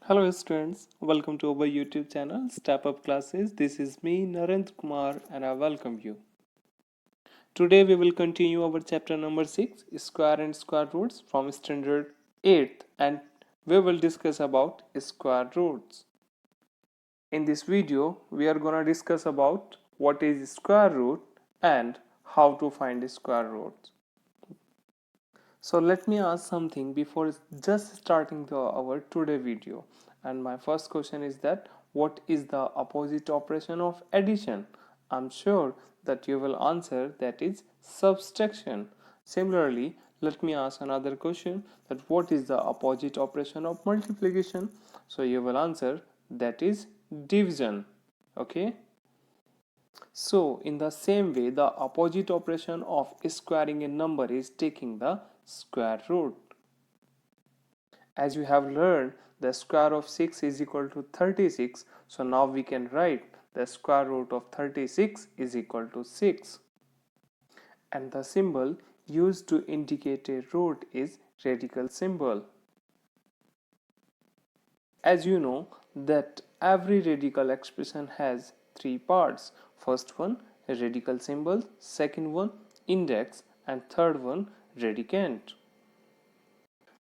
Hello students, welcome to our YouTube channel Step Up Classes. This is me Narendra Kumar and I welcome you. Today we will continue our chapter number 6 Square and Square Roots from standard 8th and we will discuss about square roots. In this video we are going to discuss about what is square root and how to find square roots. So let me ask something before just starting our today video. And my first question is that what is the opposite operation of addition? I'm sure that you will answer that is subtraction. Similarly, let me ask another question that what is the opposite operation of multiplication? So you will answer that is division. Okay. So in the same way, the opposite operation of squaring a number is taking the square root. As you have learned, the square of 6 is equal to 36. So now we can write the square root of 36 is equal to 6. And the symbol used to indicate a root is radical symbol. As you know that every radical expression has three parts. First one a radical symbol, second one index and third one radicand.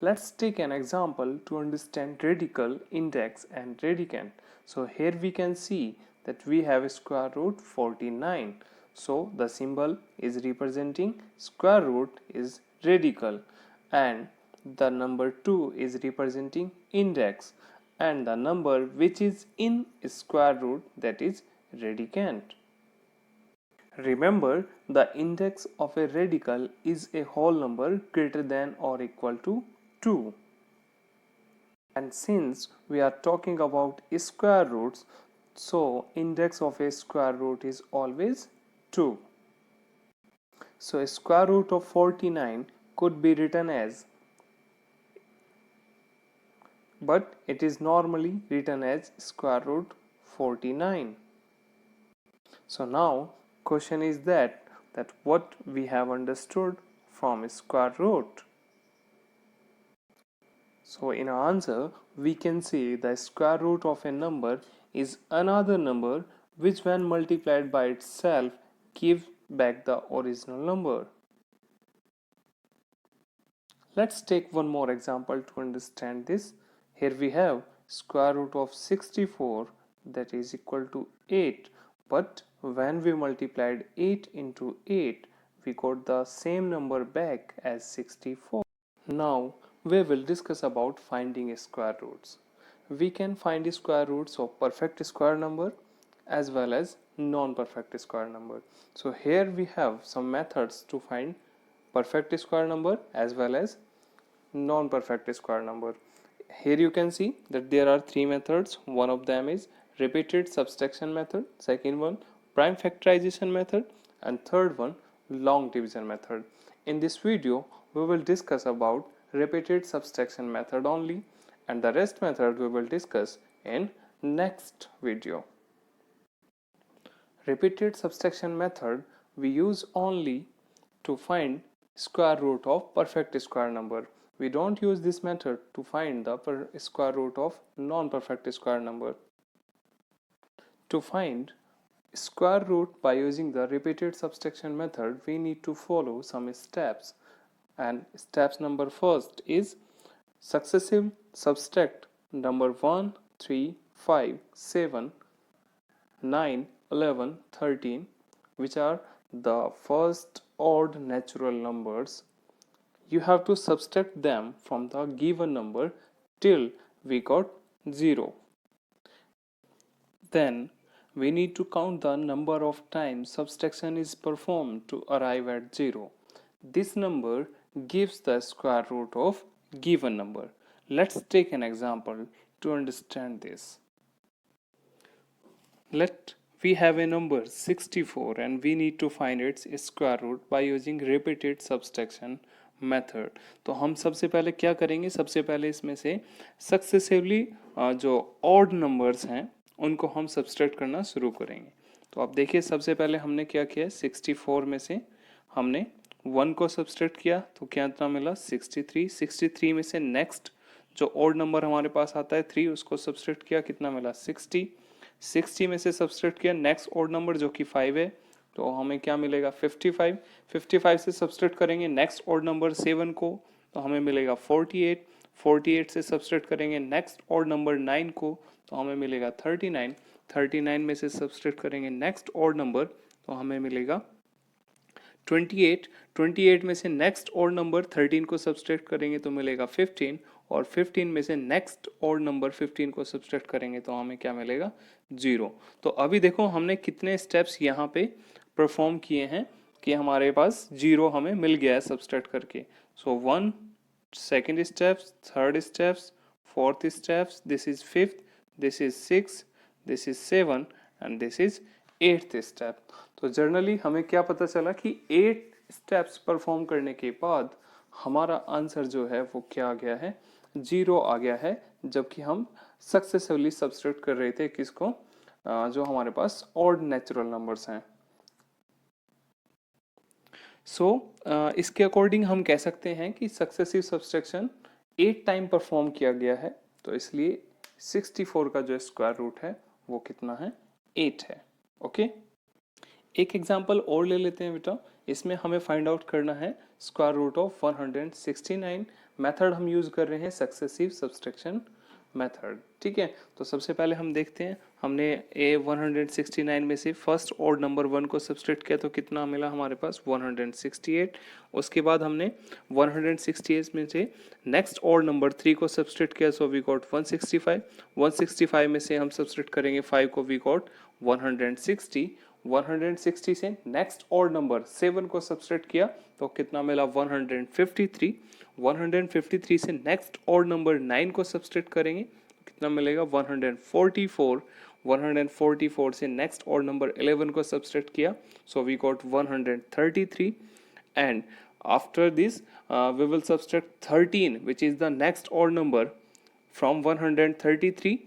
Let's take an example to understand radical, index and radicand. So here we can see that we have a square root 49. So the symbol is representing square root is radical and the number 2 is representing index and the number which is in square root that is radicand. Remember, the index of a radical is a whole number greater than or equal to 2. And since we are talking about square roots, so index of a square root is always 2. So a square root of 49 could be written as, but it is normally written as square root 49. So now question is that what we have understood from square root. So in our answer, we can say the square root of a number is another number which when multiplied by itself gives back the original number. Let's take one more example to understand this. Here we have square root of 64 that is equal to 8. But when we multiplied 8 into 8, we got the same number back as 64. Now we will discuss about finding square roots. We can find square roots of perfect square number as well as non-perfect square number. So here we have some methods to find perfect square number as well as non-perfect square number. Here you can see that there are three methods. One of them is repeated subtraction method, second one prime factorization method and third one long division method. In this video we will discuss about repeated subtraction method only and the rest method we will discuss in next video. Repeated subtraction method we use only to find square root of perfect square number. We don't use this method to find the square root of non-perfect square number. To find square root by using the repeated subtraction method, we need to follow some steps. And steps number first is successive subtract number 1, 3, 5, 7, 9, 11, 13, which are the first odd natural numbers. You have to subtract them from the given number till we got 0. Then we need to count the number of times subtraction is performed to arrive at 0. This number gives the square root of given number. Let's take an example to understand this. We have a number 64 and we need to find its square root by using repeated subtraction method. तो हम सबसे पहले क्या करेंगे, सबसे पहले इसमें से सक्सेसिवली जो ऑड नंबर्स हैं उनको हम सब्सट्रैक्ट करना शुरू करेंगे. तो आप देखिए सबसे पहले हमने क्या किया, 64 में से हमने 1 को सब्सट्रैक्ट किया तो क्या इतना मिला 63. 63 में से नेक्स्ट जो ऑड नंबर हमारे पास आता है 3, उसको सब्सट्रैक्ट किया, कितना मिला 60। 60 में से सब्सट्रैक्ट किया नेक्स्ट ऑड नंबर जो कि 5 है, तो हमें क्या मिलेगा 55। 55 से सब्सट्रैक्ट करेंगे नेक्स्ट ऑड नंबर 7 को, तो हमें मिलेगा 48। 48 से सब्सट्रैक्ट करेंगे नेक्स्ट ऑड नंबर 9 को, तो हमें मिलेगा 39। 39 में से सब्सट्रैक्ट करेंगे नेक्स्ट ऑड नंबर, तो हमें मिलेगा 28। 28 में से नेक्स्ट ऑड नंबर 13 को सब्सट्रैक्ट करेंगे तो मिलेगा 15, और 15 में से नेक्स्ट ऑड नंबर 15 को सब्सट्रैक्ट करेंगे तो हमें क्या मिलेगा 0। तो अभी देखो हमने कितने स्टेप्स यहाँ पे परफॉर्म किए हैं कि हमारे पास 0 हमें मिल गया है सब्सट्रैक्ट करके। सो 1 second steps, third steps, fourth steps, this is fifth, this is six, this is 7 and this is 8th step. तो जनरली हमें क्या पता चला कि 8 स्टेप्स परफॉर्म करने के बाद हमारा आंसर जो है वो क्या आ गया है 0 आ गया है, जबकि हम सक्सेसफुली सब्सट्रैक्ट कर रहे थे किसको, जो हमारे पास ऑड नेचुरल नंबर्स हैं। सो इसके अकॉर्डिंग हम कह सकते हैं कि सक्सेसिव सब्सट्रैक्शन 8 टाइम परफॉर्म किया गया है, तो इसलिए 64 का जो स्क्वायर रूट है वो कितना है 8 है। ओके, एक एग्जांपल और ले लेते हैं बेटा। इसमें हमें फाइंड आउट करना है स्क्वायर रूट ऑफ 169। मेथड हम यूज कर रहे हैं सक्सेसिव सब्सट्रैक्शन मेथड। ठीक है, तो सबसे पहले हम देखते हैं, हमने ए 169 में से फर्स्ट ऑड नंबर 1 को सब्सट्रैक्ट किया तो कितना मिला हमारे पास 168। उसके बाद हमने 168 में से नेक्स्ट ऑड नंबर 3 को सब्सट्रैक्ट किया, सो वी गॉट 165। 165 में से हम सब्सट्रैक्ट करेंगे 5 को, वी गॉट 160। 160 से नेक्स्ट ऑड नंबर 7 को सब्सट्रैक्ट किया तो कितना मिला 153। 153 से नेक्स्ट ऑड नंबर 9 को सब्सट्रैक्ट करेंगे तो कितना मिलेगा 144। 144 से नेक्स्ट ऑड नंबर 11 को सब्सट्रैक्ट किया, so we got 133। And after this we will subtract 13, which is the next odd number, from 133,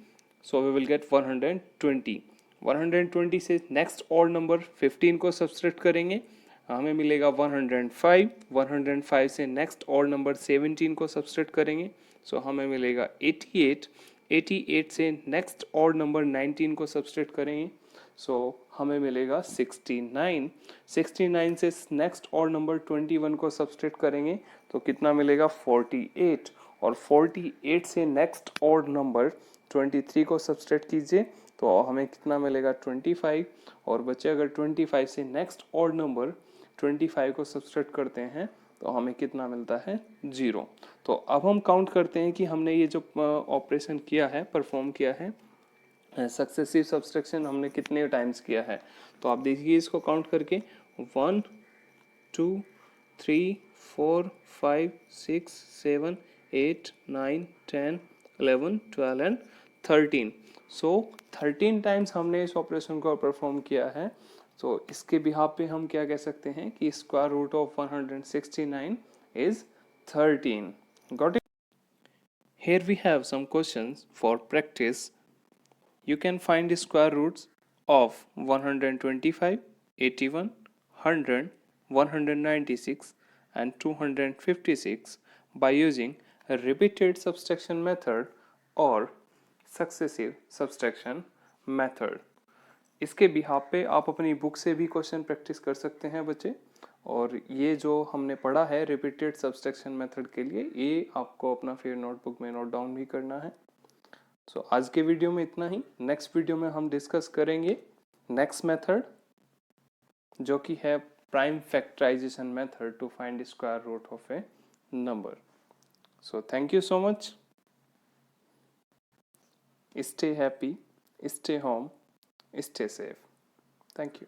so we will get 120। 120 से नेक्स्ट ऑड नंबर 15 को सब्सट्रैक्ट करेंगे, हमें मिलेगा 105। 105 से नेक्स्ट ऑड नंबर 17 को subtract करेंगे, सो हमें मिलेगा 88। 88 से नेक्स्ट ऑड नंबर 19 को सब्सट्रैक्ट करेंगे, सो हमें मिलेगा 69। 69 से नेक्स्ट ऑड नंबर 21 को सब्सट्रैक्ट करेंगे तो कितना मिलेगा 48, और 48 से नेक्स्ट ऑड नंबर 23 को सब्सट्रैक्ट कीजिए तो हमें कितना मिलेगा 25, और बचे अगर 25 से नेक्स्ट ऑड नंबर 25 को सब्सट्रैक्ट करते हैं तो हमें कितना मिलता है 0। तो अब हम काउंट करते हैं कि हमने ये जो ऑपरेशन किया है, परफॉर्म किया है, सक्सेसिव सब्सट्रैक्शन हमने कितने टाइम्स किया है। तो आप देखिए इसको काउंट करके 1 2 3 4 5 6 7 8 9 10 11 12 एंड 13। सो 13 टाइम्स हमने इस ऑपरेशन को परफॉर्म किया है। तो इसके बिहाफ पे हम क्या कह सकते हैं कि square root of 169 is 13। Got it? Here we have some questions for practice. You can find the square roots of 125, 81, 100, 196 and 256 by using a repeated subtraction method or successive subtraction method. इसके behalf पे आप अपनी book से भी question practice कर सकते हैं बच्चे, और ये जो हमने पढ़ा है रिपीटेड सब्सट्रैक्शन मेथड के लिए, ये आपको अपना फिर नोटबुक में नोट डाउन भी करना है। सो आज के वीडियो में इतना ही। नेक्स्ट वीडियो में हम डिस्कस करेंगे नेक्स्ट मेथड, जो कि है prime factorisation method to find square root of a number. So thank you so much. Stay happy, stay home, stay safe. Thank you.